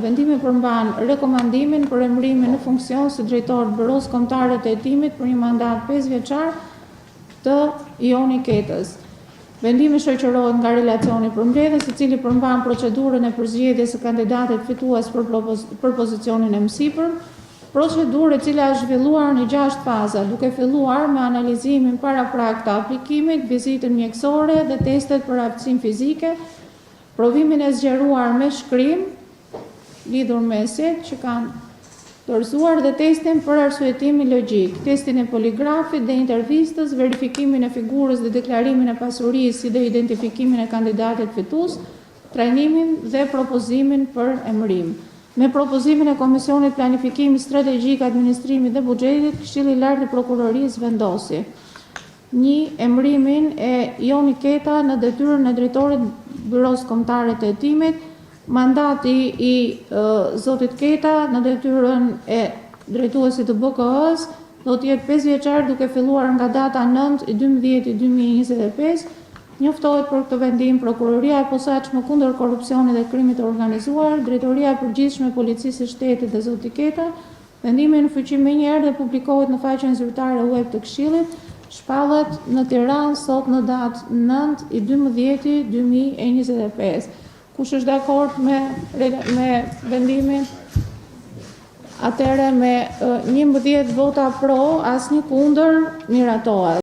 Vendimi përmban rekomandimin për emërimin në funksion si drejtor të Büros Kombëtare të Hetimit për një mandat 5 vjeçar të Joni Ketës. Vendimi shoqërohet nga relacioni përmbledhës, i cili përmban procedurën e përzgjedhjes së kandidatit fitues për pozicionin e mësipër, procedurë e cila është zhvilluar në 6 faza, duke filluar me analizimin paraprak të aplikimit, vizitën mjekësore dhe testet për aftësinë fizike, provimin e zgjeruar me shkrim lidhur me eset që kanë dorëzuar dhe testin për arsyetimin logjik, testin e poligrafit dhe intervistës, verifikimin e figurës dhe deklarimin e pasurisë dhe identifikimin e kandidatit fitues, trajnimin dhe propozimin për emërim. Me propozimin e Komisionit Planifikimit Strategjik, Administrimit dhe Buxhetit, Këshilli i Lartë i Prokurorisë vendosi: 1. Emërimin e Joni Keta në detyrën e drejtorit Büros Kombëtare të Hetimit. Mandati i zotit Keta në detyrën e drejtuesit të BKE-s do të jetë 5 vjeçar duke filluar nga data 9/12/2025. Njoftohet për këtë vendim Prokuroria e Posaçme kundër korrupsionit dhe krimit të organizuar, Drejtoria e Përgjithshme e Policisë së Shtetit dhe zoti Keta. Vendimi në fuqi menjëherë dhe publikohet në faqen zyrtare web të Këshillit. Shpallet në Tiranë sot në datë 9/12/2025. Kush është dakord me vendimin? Atëherë me 11 vota pro, asnjë kundër, miratohet.